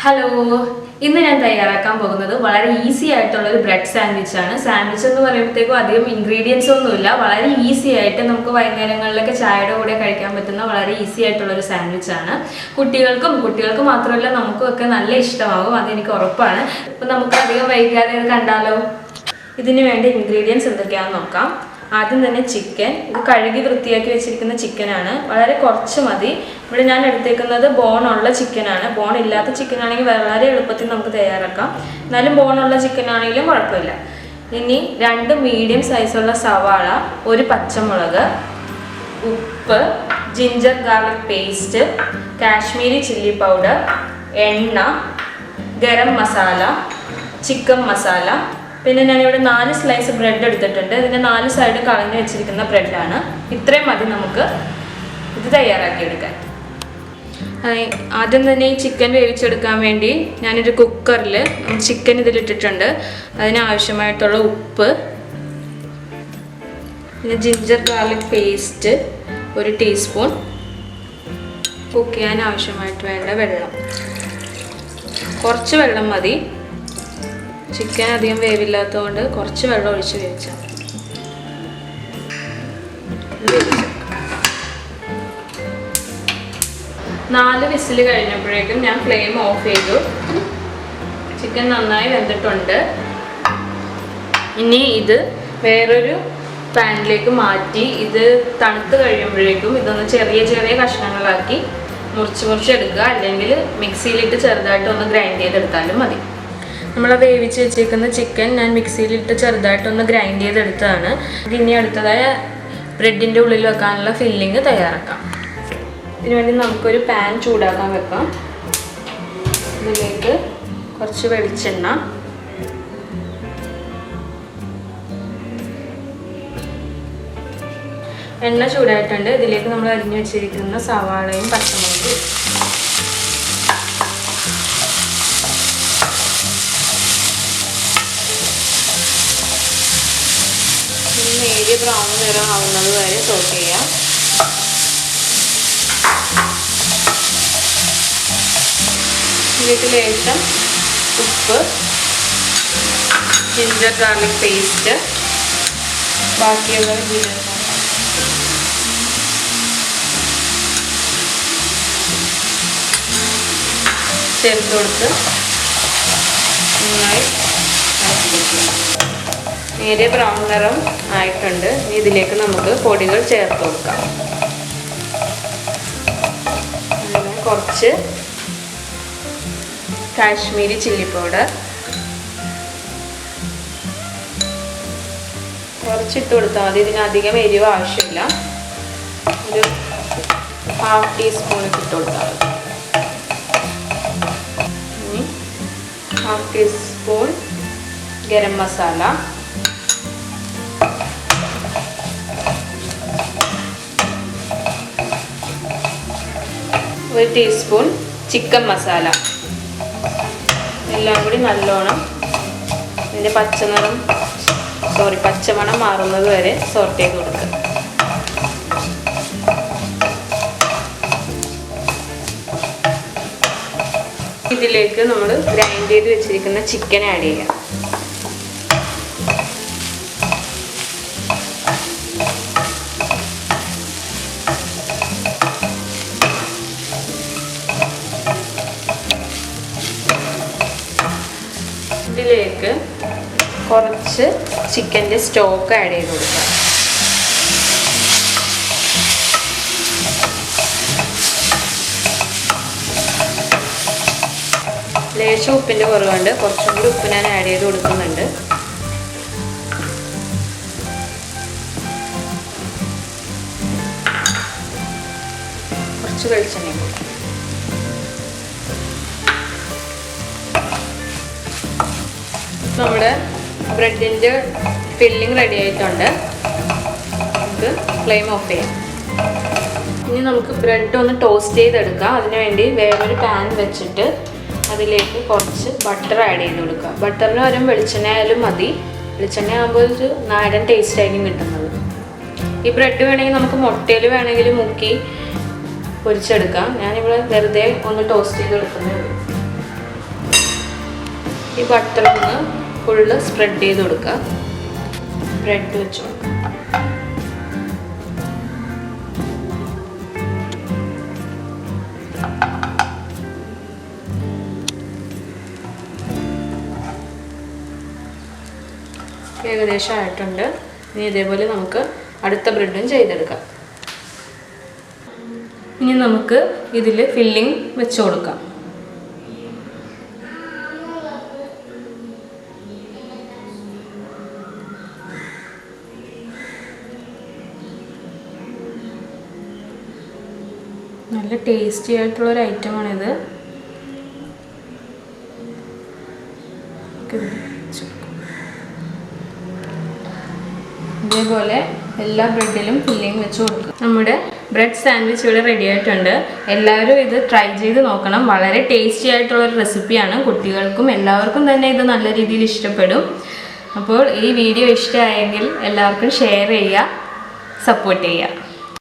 Hello, ഇന്ന് ഞാൻ തയ്യാറാക്കാൻ പോകുന്നത് വളരെ ഈസി ആയിട്ടുള്ള ഒരു ബ്രെഡ് സാൻഡ്വിച്ച് ആണ്. സാൻഡ്വിച്ച് എന്ന് പറയുമ്പോഴത്തേക്കും അധികം ഇൻഗ്രീഡിയൻസ് ഒന്നുമില്ല. വളരെ ഈസി ആയിട്ട് നമുക്ക് വൈകുന്നേരങ്ങളിലൊക്കെ ചായയുടെ കൂടെ കഴിക്കാൻ പറ്റുന്ന വളരെ ഈസി ആയിട്ടുള്ള ഒരു സാൻഡ്വിച്ച് ആണ്. കുട്ടികൾക്ക് മാത്രമല്ല നമുക്കും ഒക്കെ നല്ല ഇഷ്ടമാകും, അതെനിക്ക് ഉറപ്പാണ്. അപ്പം നമുക്ക് അധികം വൈകാതെ കണ്ടാലോ. ഇതിന് വേണ്ട ഇൻഗ്രീഡിയൻസ് എന്തൊക്കെയാണെന്ന് നോക്കാം. ആദ്യം തന്നെ ചിക്കൻ. ഇത് കഴുകി വൃത്തിയാക്കി വെച്ചിരിക്കുന്ന ചിക്കനാണ്. വളരെ കുറച്ച് മതി. ഇവിടെ ഞാൻ എടുത്തേക്കുന്നത് ബോണുള്ള ചിക്കനാണ്. ബോൺ ഇല്ലാത്ത ചിക്കൻ ആണെങ്കിൽ വളരെ എളുപ്പത്തിൽ നമുക്ക് തയ്യാറാക്കാം. എന്നാലും ബോണുള്ള ചിക്കൻ ആണെങ്കിലും കുഴപ്പമില്ല. ഇനി 2 മീഡിയം സൈസുള്ള സവാള, 1 പച്ചമുളക്, ഉപ്പ്, ginger garlic paste, Kashmiri chilli powder, എണ്ണ, ഗരം മസാല, ചിക്കൻ മസാല. പിന്നെ ഞാനിവിടെ 4 സ്ലൈസ് ബ്രെഡ് എടുത്തിട്ടുണ്ട്. ഇതിൻ്റെ 4 സൈഡ് കളഞ്ഞ് വെച്ചിരിക്കുന്ന ബ്രെഡാണ്. ഇത്രയും മതി നമുക്ക് ഇത് തയ്യാറാക്കിയെടുക്കാൻ. ആദ്യം തന്നെ ഈ ചിക്കൻ വേവിച്ചെടുക്കാൻ വേണ്ടി ഞാനൊരു കുക്കറിൽ ചിക്കൻ ഇതിലിട്ടിട്ടുണ്ട്. അതിനാവശ്യമായിട്ടുള്ള ഉപ്പ്, പിന്നെ ginger garlic paste 1 teaspoon, cook ചെയ്യാൻ ആവശ്യമായിട്ട് വേണ്ട വെള്ളം, കുറച്ച് വെള്ളം മതി. ചിക്കൻ അധികം വേവില്ലാത്തതുകൊണ്ട് കുറച്ച് വെള്ളം ഒഴിച്ച് വേവിച്ചാൽ 4 വിസിൽ കഴിഞ്ഞപ്പോഴേക്കും ഞാൻ ഫ്ലെയിം ഓഫ് ചെയ്തു. ചിക്കൻ നന്നായി വെന്തിട്ടുണ്ട്. ഇനി ഇത് വേറൊരു പാനിലേക്ക് മാറ്റി ഇത് തണുത്ത് കഴിയുമ്പോഴേക്കും ഇതൊന്ന് ചെറിയ ചെറിയ കഷ്ണങ്ങളാക്കി മുറിച്ചെടുക്കുക. അല്ലെങ്കിൽ മിക്സിയിലിട്ട് ചെറുതായിട്ടൊന്ന് ഗ്രൈൻഡ് ചെയ്തെടുത്താലും മതി. നമ്മൾ വേവിച്ച് വെച്ചേക്കുന്ന ചിക്കൻ ഞാൻ മിക്സിയിലിട്ട് ചെറുതായിട്ടൊന്ന് ഗ്രൈൻഡ് ചെയ്തെടുത്തതാണ്. ഇനി അടുത്തതായ ബ്രെഡിൻ്റെ ഉള്ളിൽ വെക്കാനുള്ള ഫില്ലിങ് തയ്യാറാക്കാം. ഇതിനുവേണ്ടി നമുക്കൊരു പാൻ ചൂടാക്കാൻ വെക്കാം. ഇതിലേക്ക് കുറച്ച് വെളിച്ചെണ്ണ, എണ്ണ ചൂടായിട്ടുണ്ട്. ഇതിലേക്ക് നമ്മൾ അരിഞ്ഞു വെച്ചിരിക്കുന്ന സവാളയും പച്ചമുളകും, നേരിയ ബ്രൗൺ നിറം ആവുന്നത് വരെ സോട്ട് ചെയ്യാം. ഇതിലേക്ക് ലേശം ഉപ്പ്, ജിഞ്ചർ ഗാർലിക് പേസ്റ്റ്, ബാക്കിയുള്ള ചേർത്ത് കൊടുത്ത് നന്നായി നേരിയ ബ്രൗൺ നിറം ആയിട്ടുണ്ട്. ഇതിലേക്ക് നമുക്ക് പൊടികൾ ചേർത്ത് കൊടുക്കാം. കുറച്ച് കാശ്മീരി ചില്ലി പൗഡർ കുറച്ചിട്ട് കൊടുത്താൽ മതി. ഇതിനധികം എരിവ് ആവശ്യമില്ല. ഒരു 1/2 ടീസ്പൂൺ ഇട്ട് കൊടുത്താൽ മതി. ഇനി 1/2 teaspoon garam masala, 1 teaspoon chicken masala. എല്ലാം കൂടി നല്ലോണം ഇതിൻ്റെ പച്ചമണം മാറുന്നത് വരെ സോട്ട് ചെയ്ത് കൊടുക്കുക. ഇതിലേക്ക് നമ്മൾ ഗ്രൈൻഡ് ചെയ്ത് വെച്ചിരിക്കുന്ന ചിക്കൻ ആഡ് ചെയ്യാം. ഇതിലേക്ക് കുറച്ച് ചിക്കൻ്റെ സ്റ്റോക്ക് ആഡ് ചെയ്ത് കൊടുക്കാം. ലേശം ഉപ്പിൻ്റെ കുറവുണ്ട്, കുറച്ചും കൂടി ഉപ്പ് ഞാൻ ആഡ് ചെയ്ത് കൊടുക്കുന്നുണ്ട്. കുറച്ച് വെളിച്ചെണ്ണ കൊടുക്കും. നമ്മുടെ ബ്രെഡിൻ്റെ ഫില്ലിങ് റെഡി ആയിട്ടുണ്ട്. നമുക്ക് ഫ്ലെയിം ഓഫ് ചെയ്യാം. ഇനി നമുക്ക് ബ്രെഡ് ഒന്ന് ടോസ്റ്റ് ചെയ്തെടുക്കാം. അതിനുവേണ്ടി വേറൊരു പാൻ വെച്ചിട്ട് അതിലേക്ക് കുറച്ച് ബട്ടർ ആഡ് ചെയ്ത് കൊടുക്കുക. ബട്ടറിന് പകരം വെളിച്ചെണ്ണ ആയാലും മതി. വെളിച്ചെണ്ണ ആകുമ്പോൾ ഒരു നാടൻ ടേസ്റ്റ് ആയിരിക്കും കിട്ടുന്നത്. ഈ ബ്രെഡ് വേണമെങ്കിൽ നമുക്ക് മുട്ടയിൽ വേണമെങ്കിൽ മുക്കി പൊരിച്ചെടുക്കാം. ഞാനിവിടെ വെറുതെ ഒന്ന് ടോസ്റ്റ് ചെയ്ത് എടുക്കുന്നേ ഉള്ളൂ. ഈ ബട്ടർ ഒന്ന് ഫുള്ള് സ്പ്രെഡ് ചെയ്ത് കൊടുക്കുക. ബ്രെഡ് വെച്ച് കൊടുക്കുക. ഏകദേശം ആയിട്ടുണ്ട്. ഇനി ഇതേപോലെ നമുക്ക് അടുത്ത ബ്രെഡും ചെയ്തെടുക്കാം. ഇനി നമുക്ക് ഇതിൽ ഫില്ലിംഗ് വെച്ച് കൊടുക്കാം. നല്ല ടേസ്റ്റി ആയിട്ടുള്ളൊരു ഐറ്റമാണിത്. ഇതേപോലെ എല്ലാ ബ്രെഡിലും ഫില്ലിംഗ് വെച്ച് കൊടുക്കുക. നമ്മുടെ ബ്രെഡ് സാൻഡ്വിച്ച് ഇവിടെ റെഡി ആയിട്ടുണ്ട്. എല്ലാവരും ഇത് ട്രൈ ചെയ്ത് നോക്കണം. വളരെ ടേസ്റ്റി ആയിട്ടുള്ളൊരു റെസിപ്പിയാണ്. കുട്ടികൾക്കും എല്ലാവർക്കും തന്നെ ഇത് നല്ല രീതിയിൽ ഇഷ്ടപ്പെടും. അപ്പോൾ ഈ വീഡിയോ ഇഷ്ടമായെങ്കിൽ എല്ലാവർക്കും ഷെയർ ചെയ്യുക, സപ്പോർട്ട് ചെയ്യുക.